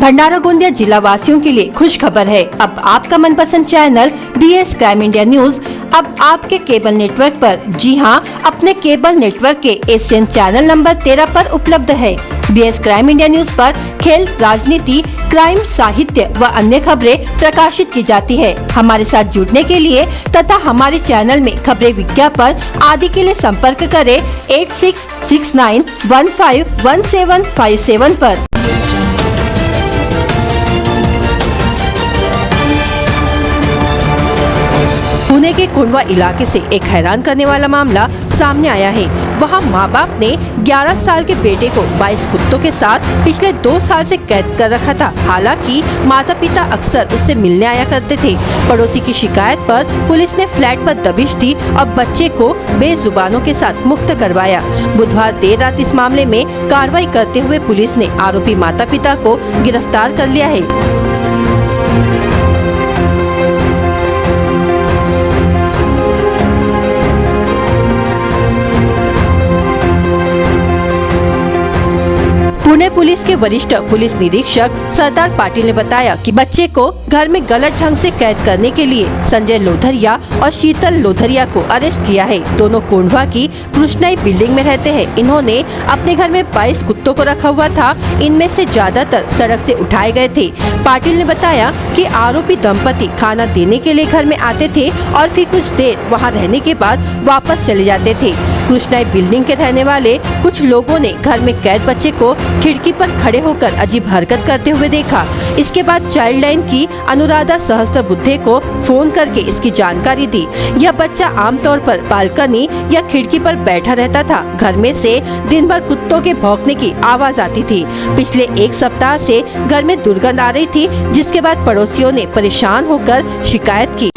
भंडारा गोंदिया जिला वासियों के लिए खुश खबर है। अब आपका मनपसंद channel BS crime India news अब आपके केबल नेटवर्क पर, जी हां, अपने केबल नेटवर्क के एशियन चैनल नंबर 13 पर उपलब्ध है। BS क्राइम इंडिया न्यूज पर खेल, राजनीति, क्राइम, साहित्य व अन्य खबरें प्रकाशित की जाती है। हमारे साथ जुड़ने के लिए तथा हमारे चैनल में खबरें, विज्ञापन आदि के लिए संपर्क करें 8669151757 पर। पुणे के कोंडवा इलाके से एक हैरान करने वाला मामला सामने आया है। वहां माँ बाप ने 11 साल के बेटे को 22 कुत्तों के साथ पिछले 2 साल से कैद कर रखा था। हालांकि माता पिता अक्सर उससे मिलने आया करते थे। पड़ोसी की शिकायत पर पुलिस ने फ्लैट पर दबिश दी और बच्चे को बेजुबानों के साथ मुक्त करवाया। बुधवार देर रात इस मामले में कार्रवाई करते हुए पुलिस ने आरोपी माता पिता को गिरफ्तार कर लिया है। पुणे पुलिस के वरिष्ठ पुलिस निरीक्षक सरदार पाटिल ने बताया कि बच्चे को घर में गलत ढंग से कैद करने के लिए संजय लोधरिया और शीतल लोधरिया को अरेस्ट किया है। दोनों कोंडवा की कृष्णाई बिल्डिंग में रहते हैं। इन्होंने अपने घर में 22 कुत्तों को रखा हुआ था। इनमें से ज्यादातर सड़क से उठाए गए थे। पाटिल ने बताया कि आरोपी दंपति खाना देने के लिए घर में आते थे और फिर कुछ देर वहां रहने के बाद वापस चले जाते थे। कृष्णाई बिल्डिंग के रहने वाले कुछ लोगों ने घर में कैद बच्चे को खिड़की पर खड़े होकर अजीब हरकत करते हुए देखा। इसके बाद चाइल्ड लाइन की अनुराधा सहस्त्रबुद्धे को फोन करके इसकी जानकारी दी। यह बच्चा आमतौर पर बालकनी या खिड़की पर बैठा रहता था। घर में से दिन भर कुत्तों के भौंकने की आवाज आती थी। पिछले 1 सप्ताह से घर में दुर्गंध आ रही थी, जिसके बाद पड़ोसियों ने परेशान होकर शिकायत की।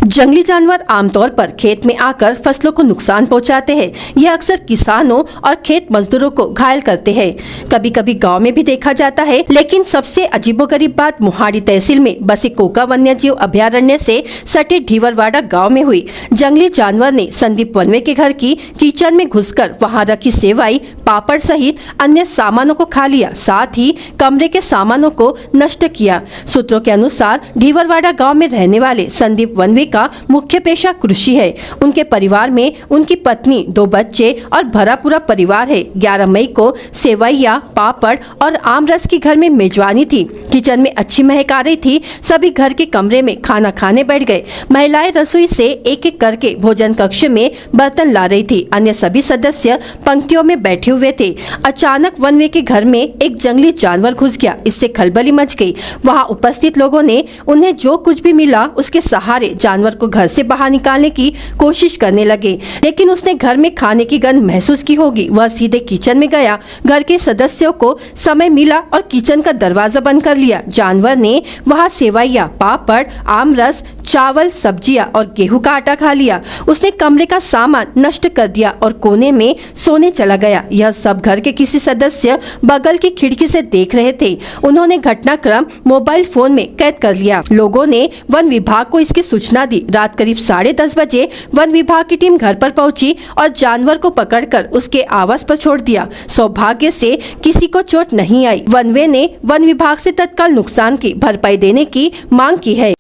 जंगली जानवर आमतौर पर खेत में आकर फसलों को नुकसान पहुंचाते हैं। यह अक्सर किसानों और खेत मजदूरों को घायल करते हैं। कभी कभी गांव में भी देखा जाता है, लेकिन सबसे अजीबोगरीब बात मोहाड़ी तहसील में बसे कोका वन्यजीव अभयारण्य से सटे ढीवरवाड़ा गांव में हुई। जंगली जानवर ने संदीप वनवे के घर की किचन में घुसकर वहां रखी सेवाई, पापड़ सहित अन्य सामानों को खा लिया। साथ ही कमरे के सामानों को नष्ट किया। सूत्रों के अनुसार ढीवरवाड़ा गाँव में रहने वाले संदीप वनवे का मुख्य पेशा कृषि है। उनके परिवार में उनकी पत्नी, 2 बच्चे और भरा पूरा परिवार है। 11 मई को सेवैया, पापड़ और आम रस की घर में मेजबानी थी। किचन में अच्छी महक आ रही थी। सभी घर के कमरे में खाना खाने बैठ गए। महिलाएं रसोई से एक-एक करके भोजन कक्ष में बर्तन ला रही थी। अन्य सभी सदस्य पंक्तियों में बैठे हुए थे। अचानक वनवे के घर में एक जंगली जानवर घुस गया। इससे खलबली मच गई। वहां उपस्थित लोगों ने उन्हें जो कुछ भी मिला उसके सहारे जानवर को घर से बाहर निकालने की कोशिश करने लगे, लेकिन उसने घर में खाने की गंध महसूस की होगी। वह सीधे किचन में गया। घर के सदस्यों को समय मिला और किचन का दरवाजा बंद कर लिया। जानवर ने वहां सेवैया, पापड़, आम रस, चावल, सब्जियां और गेहूं का आटा खा लिया। उसने कमरे का सामान नष्ट कर दिया और कोने में सोने चला गया। यह सब घर के किसी सदस्य बगल की खिड़की से देख रहे थे। उन्होंने घटनाक्रम मोबाइल फोन में कैद कर लिया। लोगों ने वन विभाग को इसकी सूचना दी। रात करीब 10:30 बजे वन विभाग की टीम घर पर पहुंची और जानवर को पकड़कर उसके आवास पर छोड़ दिया। सौभाग्य से किसी को चोट नहीं आई। वनवे ने वन विभाग से तत्काल नुकसान की भरपाई देने की मांग की है।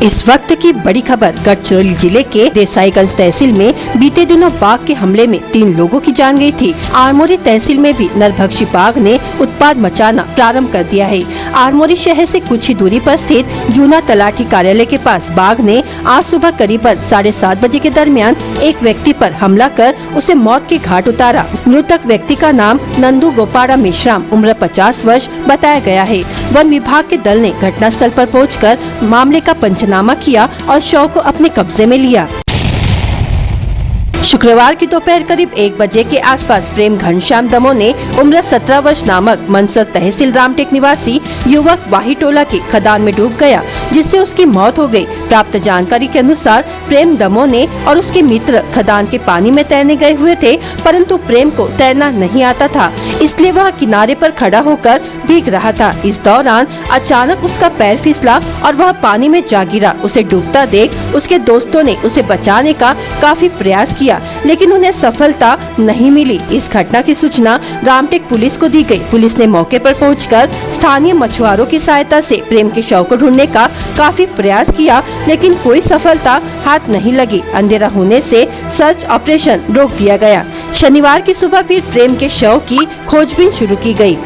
इस वक्त की बड़ी खबर, गढ़चिरौली जिले के देसाईगंज तहसील में बीते दिनों बाघ के हमले में 3 लोगों की जान गई थी। आरमोरी तहसील में भी नरभक्षी बाघ ने उत्पात मचाना प्रारंभ कर दिया है। आरमोरी शहर से कुछ ही दूरी पर स्थित जूना तलाठी कार्यालय के पास बाघ ने आज सुबह करीबन 7:30 बजे के दरमियान एक व्यक्ति पर हमला कर उसे मौत के घाट उतारा। मृतक व्यक्ति का नाम नंदू गोपाड़ा मेश्राम, उम्र 50 वर्ष बताया गया है। वन विभाग के दल ने घटनास्थल पर पहुंचकर मामले का पंचनामा किया और शव को अपने कब्जे में लिया। शुक्रवार की दोपहर करीब 1 बजे के आसपास प्रेम घनश्याम दमो ने उम्र 17 वर्ष नामक मनसर तहसील रामटेक निवासी युवक वाहीटोला की खदान में डूब गया, जिससे उसकी मौत हो गई। प्राप्त जानकारी के अनुसार प्रेम दमोने और उसके मित्र खदान के पानी में तैरने गए हुए थे, परंतु प्रेम को तैरना नहीं आता था, इसलिए वह किनारे पर खड़ा होकर भीग रहा था। इस दौरान अचानक उसका पैर फिसला और वह पानी में जा गिरा। उसे डूबता देख उसके दोस्तों ने उसे बचाने का काफी प्रयास किया, लेकिन उन्हें सफलता नहीं मिली। इस घटना की सूचना रामटेक पुलिस को दी गई। पुलिस ने मौके पर पहुंचकर स्थानीय मछुआरों की सहायता से प्रेम के शव को ढूंढने का काफी प्रयास किया, लेकिन कोई सफलता हाथ नहीं लगी। अंधेरा होने से सर्च ऑपरेशन रोक दिया गया। शनिवार की सुबह फिर प्रेम के शव की खोजबीन शुरू की गई।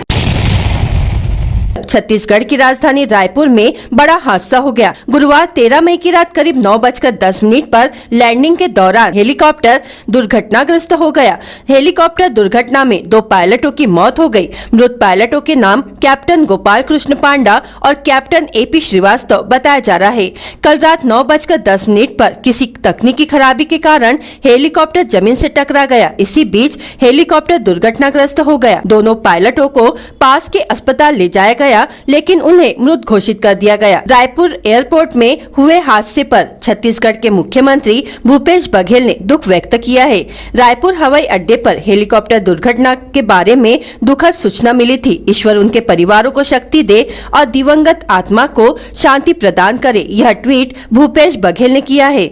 छत्तीसगढ़ की राजधानी रायपुर में बड़ा हादसा हो गया। गुरुवार 13 मई की रात करीब 9:10 पर लैंडिंग के दौरान हेलीकॉप्टर दुर्घटनाग्रस्त हो गया। हेलीकॉप्टर दुर्घटना में 2 पायलटों की मौत हो गई। मृत पायलटों के नाम कैप्टन गोपाल कृष्ण पांडा और कैप्टन AP श्रीवास्तव बताया जा रहा है। कल रात 9:10 पर किसी तकनीकी खराबी के कारण हेलीकॉप्टर जमीन से टकरा गया। इसी बीच हेलीकॉप्टर दुर्घटनाग्रस्त हो गया। दोनों पायलटों को पास के अस्पताल ले जाया गया, लेकिन उन्हें मृत घोषित कर दिया गया। रायपुर एयरपोर्ट में हुए हादसे पर छत्तीसगढ़ के मुख्यमंत्री भूपेश बघेल ने दुख व्यक्त किया है। रायपुर हवाई अड्डे पर हेलीकॉप्टर दुर्घटना के बारे में दुखद सूचना मिली थी। ईश्वर उनके परिवारों को शक्ति दे और दिवंगत आत्मा को शांति प्रदान करे, यह ट्वीट भूपेश बघेल ने किया है।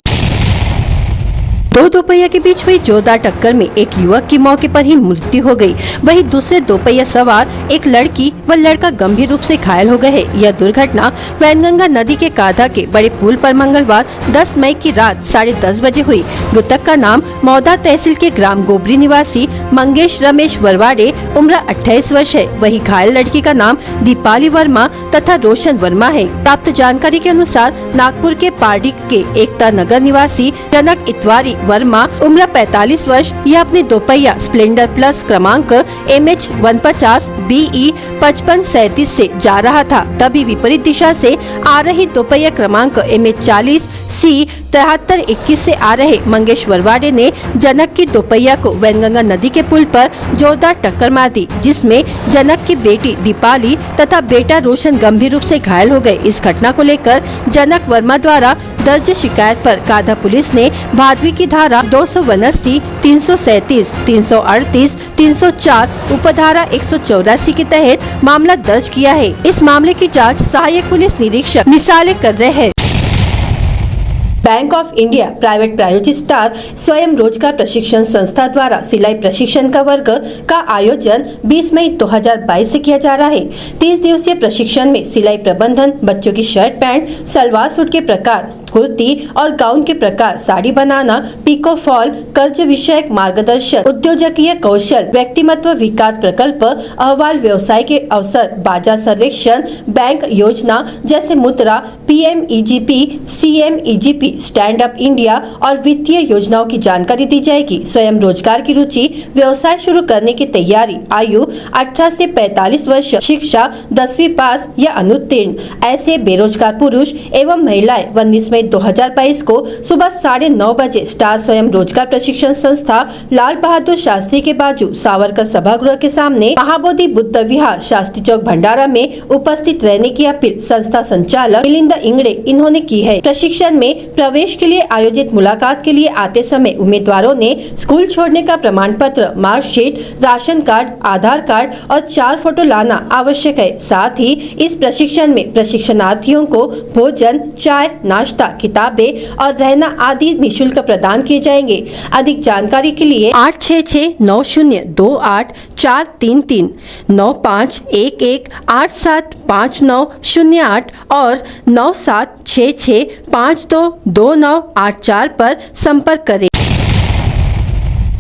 दो दोपहिया के बीच हुई जोरदार टक्कर में एक युवक की मौके पर ही मृत्यु हो गई। वहीं दूसरे दोपहिया सवार एक लड़की व लड़का गंभीर रूप से घायल हो गए हैं। यह दुर्घटना वैनगंगा नदी के काधा के बड़े पुल पर मंगलवार 10 मई की रात 10:30 बजे हुई। मृतक का नाम मौदा तहसील के ग्राम गोबरी निवासी मंगेश रमेश वरवाड़े उम्र 28 वर्ष है। वही घायल लड़की का नाम दीपाली वर्मा तथा रोशन वर्मा है। प्राप्त जानकारी के अनुसार नागपुर के पारडी के एकता नगर निवासी जनक इतवारी वर्मा उम्र 45 वर्ष यह अपने दोपहिया स्प्लेंडर प्लस क्रमांक MH 150 BE 5537 से जा रहा था। तभी विपरीत दिशा से आ रही दोपहिया क्रमांक MH 40 C 7321 से आ रहे मंगेश वरवाड़े ने जनक की दोपहिया को वैनगंगा नदी के पुल पर जोरदार टक्कर मार दी, जिसमें जनक की बेटी दीपाली तथा बेटा रोशन गंभीर रूप से घायल हो गए। इस घटना को लेकर जनक वर्मा द्वारा दर्ज शिकायत पर काधा पुलिस ने भादवी की धारा 279, 337, 338, 304, उपधारा 184 के तहत मामला दर्ज किया है। इस मामले की जांच सहायक पुलिस निरीक्षक मिसाले कर रहे हैं। बैंक ऑफ इंडिया प्राइवेट प्रायोजित स्टार स्वयं रोजगार प्रशिक्षण संस्था द्वारा सिलाई प्रशिक्षण का वर्ग का आयोजन 20 मई 2022 से किया जा रहा है। 30 दिवसीय प्रशिक्षण में सिलाई प्रबंधन, बच्चों की शर्ट पैंट, सलवार सूट के प्रकार, कुर्ती और गाउन के प्रकार, साड़ी बनाना, पिको फॉल, कर्ज विषयक मार्गदर्शन, उद्योजकीय कौशल, व्यक्तिमत्व विकास प्रकल्प, अहवाल, व्यवसाय के अवसर, बाजार सर्वेक्षण, बैंक योजना जैसे मुद्रा, PMEGP, CMEGP, stand up India और वित्तीय योजनाओं की जानकारी दी जाएगी। स्वयं रोजगार की रुचि, व्यवसाय शुरू करने की तैयारी, आयु 18 से 45 वर्ष, शिक्षा 10वीं पास या अनुत्तीर्ण ऐसे बेरोजगार पुरुष एवं महिलाएं 19 मई 2022 को सुबह 9:30 बजे स्टार स्वयं रोजगार प्रशिक्षण संस्था लाल बहादुर शास्त्री के बाजू सावरकर सभागृह के सामने महाबोधि बुद्ध विहार शास्त्री चौक भंडारा में उपस्थित रहने की अपील संस्था संचालक मिलिंद इंगड़े इन्होंने की है। प्रशिक्षण में प्रवेश के लिए आयोजित मुलाकात के लिए आते समय उम्मीदवारों ने स्कूल छोड़ने का प्रमाण पत्र, मार्कशीट, राशन कार्ड, आधार कार्ड और 4 फोटो लाना आवश्यक है। साथ ही इस प्रशिक्षण में प्रशिक्षणार्थियों को भोजन, चाय, नाश्ता, किताबें और रहना आदि निःशुल्क प्रदान किए जाएंगे। अधिक जानकारी के लिए 8669028433 9511875908 और 9766522984 पर संपर्क करें।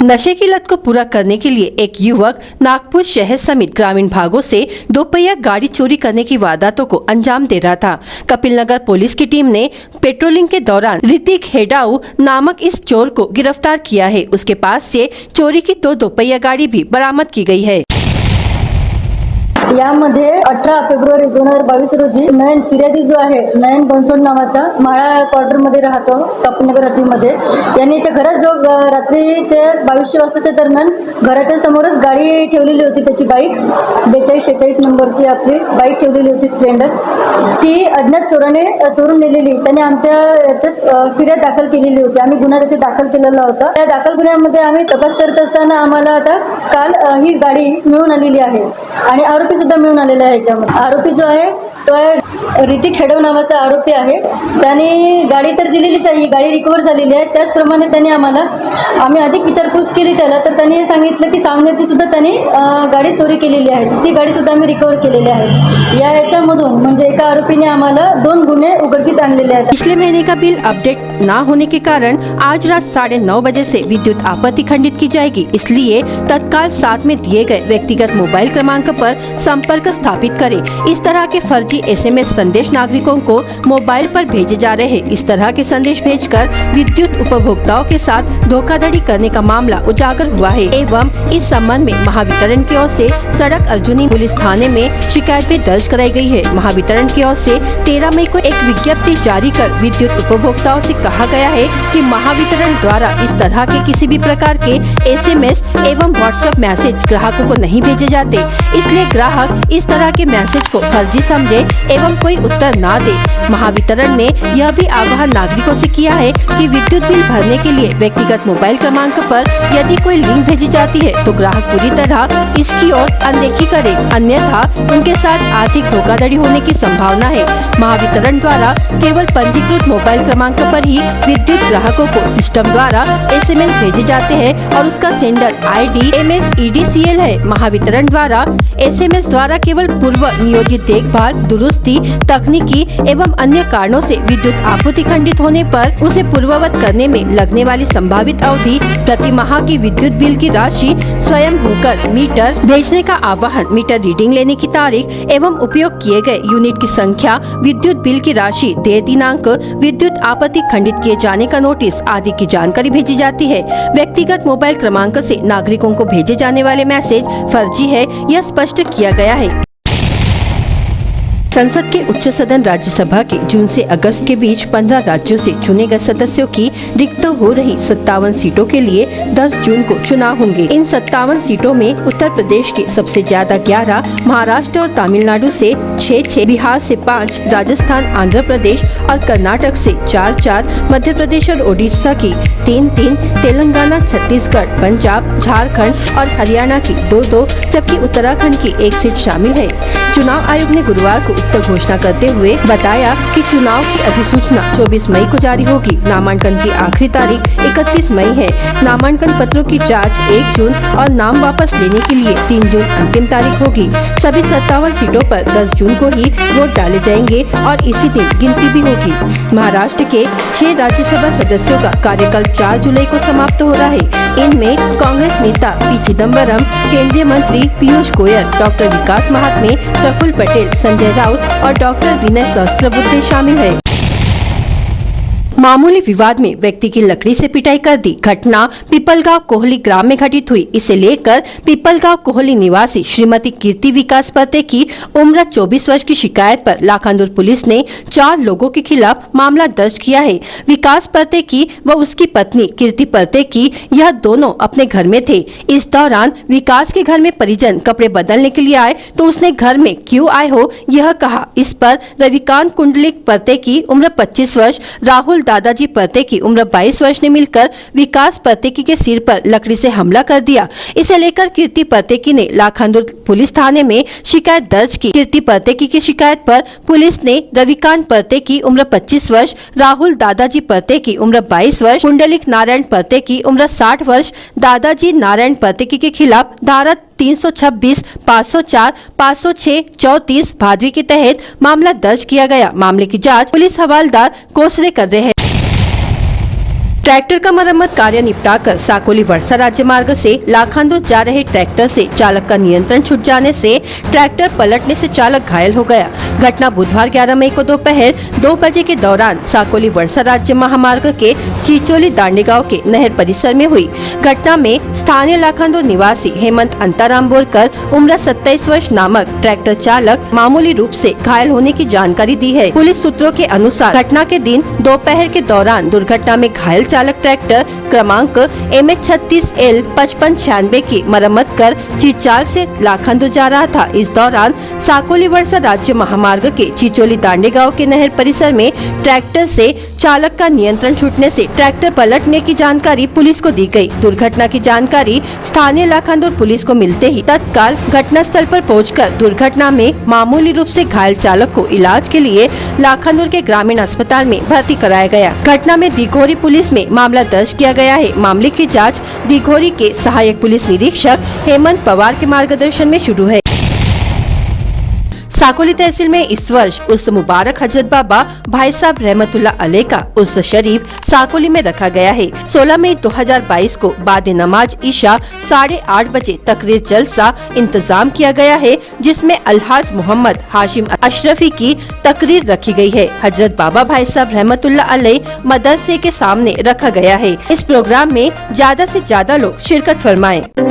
नशे की लत को पूरा करने के लिए एक युवक नागपुर शहर समेत ग्रामीण भागों से दोपहिया गाड़ी चोरी करने की वारदातों को अंजाम दे रहा था। कपिल नगर पुलिस की टीम ने पेट्रोलिंग के दौरान ऋतिक हेडाऊ नामक इस चोर को गिरफ्तार किया है। उसके पास से चोरी की 2 दोपहिया गाड़ी भी बरामद की गई है। यामध्ये 18 फेब्रुवारी 2022 रोजी नयन फिर्यादी जो आहे नयन बनसोड नावाचा म्हाळा क्वार्टरमध्ये राहतो कापनगर हद्दीमध्ये, यांनी याच्या घरात जो रात्री ते 2200 वाजताच्या दरम्यान घराच्या समोरच गाडी ठेवलेली होती, त्याची बाईक 4246 नंबरची आपली बाईक ठेवलेली होती स्प्लेंडर, ती अज्ञात चोराने चोरून नेलेली. त्याने आमच्या याच्यात फिर्याद दाखल केलेली होती. आम्ही गुन्हा त्याचा दाखल केलेला होता. त्या दाखल गुन्ह्यामध्ये आम्ही तपास करत असताना आम्हाला आता काल ही गाडी मिळून आलेली आहे आणि आरोपी सुद्धा मिळून आलेला आहे. याच्यामध्ये आरोपी जो आहे तो आहे ऋतिक खेडव नावाचा आरोपी आहे. त्याने गाडी तर दिलेलीच आहे, ही गाडी रिकवर झालेली आहे. त्याचप्रमाणे त्यांनी आम्ही अधिक विचारपूस केली त्याला, तर त्यांनी हे सांगितलं की सावनेरची सुद्धा त्यांनी गाडी चोरी केलेली आहे. ती गाडी सुद्धा आम्ही रिकवर केलेली आहे. याच्यामधून म्हणजे एका आरोपीने आम्हाला 2 गुन्हे उघडकीस आणलेले आहेत. पिछले महीने का बिल अपडेट ना होने के कारण आज रात 9:30 बजे से विद्युत आपूर्ति खंडित की जाएगी। इसलिए तत्काल साथ में दिए गए व्यक्तिगत मोबाइल क्रमांक पर संपर्क स्थापित करें। इस तरह के फर्जी SMS संदेश नागरिकों को मोबाइल पर भेजे जा रहे हैं। इस तरह के संदेश भेजकर विद्युत उपभोक्ताओं के साथ धोखाधड़ी करने का मामला उजागर हुआ है एवं इस संबंध में महावितरण की ओर से सड़क अर्जुनी पुलिस थाने में शिकायत भी दर्ज कराई गई है। महावितरण की ओर से 13 मई को एक विज्ञप्ति जारी कर विद्युत उपभोक्ताओं से कहा गया है कि महावितरण द्वारा इस तरह के किसी भी प्रकार के SMS एवं व्हाट्सएप मैसेज ग्राहकों को नहीं भेजे जाते, इसलिए ग्राहक इस तरह के मैसेज को फर्जी समझे एवं कोई उत्तर ना दे। महावितरण ने यह भी आह्वान नागरिकों से किया है कि विद्युत बिल भरने के लिए व्यक्तिगत मोबाइल क्रमांक पर यदि कोई लिंक भेजी जाती है तो ग्राहक पूरी तरह इसकी ओर अनदेखी करे, अन्यथा उनके साथ आर्थिक धोखाधड़ी होने की संभावना है। महावितरण द्वारा केवल पंजीकृत मोबाइल क्रमांक पर ही विद्युत ग्राहकों को सिस्टम द्वारा SMS भेजे जाते हैं और उसका सेंडर ID MSEDCL है। महावितरण द्वारा SMS द्वारा केवल पूर्व नियोजित देखभाल, दुरुस्ती, तकनीकी एवं अन्य कारणों से विद्युत आपूर्ति खंडित होने पर उसे पूर्ववत करने में लगने वाली संभावित अवधि प्रति माह की विद्युत बिल की राशि स्वयं होकर मीटर भेजने का आह्वान, मीटर रीडिंग लेने की तारीख एवं उपयोग किए गए यूनिट की संख्या, विद्युत बिल की राशि, देय दिनांक, विद्युत आपूर्ति खंडित किए जाने का नोटिस आदि की जानकारी भेजी जाती है। व्यक्तिगत मोबाइल क्रमांक से नागरिकों को भेजे जाने वाले मैसेज फर्जी है, यह स्पष्ट किया गया है। संसद के उच्च सदन राज्यसभा के जून से अगस्त के बीच 15 राज्यों से चुने गए सदस्यों की रिक्त हो रही 57 सीटों के लिए 10 जून को चुनाव होंगे। इन 57 सीटों में उत्तर प्रदेश के सबसे ज्यादा 11, महाराष्ट्र और तमिलनाडु से 6, बिहार से 5, राजस्थान, आंध्र प्रदेश और कर्नाटक से 4, मध्य प्रदेश और ओडिशा की 3, तेलंगाना, छत्तीसगढ़, पंजाब, झारखंड और हरियाणा की 2, जबकि उत्तराखंड की 1 सीट शामिल है। चुनाव आयोग ने गुरुवार को उक्त घोषणा करते हुए बताया कि चुनाव की अधिसूचना 24 मई को जारी होगी। नामांकन की आखिरी तारीख 31 मई है। नामांकन पत्रों की जांच 1 जून और नाम वापस लेने के लिए 3 जून अंतिम तारीख होगी। सभी 57 सीटों पर 10 जून को ही वोट डाले जाएंगे और इसी दिन गिनती भी होगी। महाराष्ट्र के 6 राज्यसभा सदस्यों का कार्यकाल 4 जुलाई को समाप्त हो रहा है। इनमें कांग्रेस नेता पी चिदम्बरम, केंद्रीय मंत्री पीयूष गोयल, डॉक्टर विकास महात्मे, प्रफुल्ल पटेल, संजय राउत और डॉक्टर विनय सहस्त्रबुद्धे शामिल है। मामूली विवाद में व्यक्ति की लकड़ी से पिटाई कर दी। घटना पिपलगांव कोहली ग्राम में घटित हुई। इसे लेकर पिपलगांव कोहली निवासी श्रीमती कीर्ति विकास परते की उम्र 24 वर्ष की शिकायत पर लाखांदूर पुलिस ने 4 लोगों के खिलाफ मामला दर्ज किया है। विकास परते की व उसकी पत्नी कीर्ति परते की यह दोनों अपने घर में थे। इस दौरान विकास के घर में परिजन कपड़े बदलने के लिए आए तो उसने घर में क्यों आए हो यह कहा। इस पर रविकांत कुंडलिक परते की उम्र 25 वर्ष, राहुल दादाजी परते की उम्र 22 वर्ष ने मिलकर विकास परतेकी के सिर पर लकड़ी से हमला कर दिया। इसे लेकर कीर्ति परतेकी ने लाखांदूर पुलिस थाने में शिकायत दर्ज की। कीर्ति परतेकी की शिकायत पर पुलिस ने रविकांत परतेकी उम्र 25 वर्ष, राहुल दादाजी परतेकी उम्र 22 वर्ष, कुंडलिक नारायण परतेकी उम्र 60 वर्ष, दादाजी नारायण परतेकी के खिलाफ धारा 326, 504, 506, 34 भादवी के तहत मामला दर्ज किया गया। मामले की जांच पुलिस हवालदार कोसरे कर रहे हैं। ट्रैक्टर का मरम्मत कार्य निपटाकर साकोली वर्षा राज्य मार्ग से लाखांदूर जा रहे ट्रैक्टर से चालक का नियंत्रण छूट जाने से ट्रैक्टर पलटने से चालक घायल हो गया। घटना बुधवार 11 मई को दोपहर 2 बजे के दौरान साकोली वर्षा राज्य महामार्ग के चिचोली दांडे गांव के नहर परिसर में हुई। घटना में स्थानीय लाखांदूर निवासी हेमंत अंताराम बोरकर उम्र 27 वर्ष नामक ट्रैक्टर चालक मामूली रूप से घायल होने की जानकारी दी है। पुलिस सूत्रों के अनुसार घटना के दिन दोपहर के दौरान दुर्घटना में घायल चालक ट्रैक्टर क्रमांक MH36L 5596 की मरम्मत कर चिचाल से लाखांदूर जा रहा था। इस दौरान साकोली वर्षा राज्य महामार्ग के चिचोली दांडे गांव के नहर परिसर में ट्रैक्टर से चालक का नियंत्रण छूटने से ट्रैक्टर पलटने की जानकारी पुलिस को दी गई। दुर्घटना की जानकारी स्थानीय लाखांदूर पुलिस को मिलते ही तत्काल घटना स्थल पर पहुंचकर दुर्घटना में मामूली रूप से घायल चालक को इलाज के लिए लाखांदूर के ग्रामीण अस्पताल में भर्ती कराया गया। घटना में दिघोरी पुलिस में मामला दर्ज किया गया है। मामले की जांच दिघोरी के सहायक पुलिस निरीक्षक हेमंत पवार के मार्गदर्शन में शुरू है। साकोली तहसील में इस वर्ष उस मुबारक हजरत बाबा भाई साहब रहमतुल्ला अलैह का उस शरीफ साकोली में रखा गया है। 16 मई 2022 को बाद नमाज ईशा 8:30 बजे तकरीर जलसा इंतजाम किया गया है, जिसमें अलहाज मोहम्मद हाशिम अशरफी की तकरीर रखी गई है। हजरत बाबा भाई साहब रहमतुल्ला अलैह मदरसे के सामने रखा गया है। इस प्रोग्राम में ज्यादा से ज्यादा लोग शिरकत फरमाएं।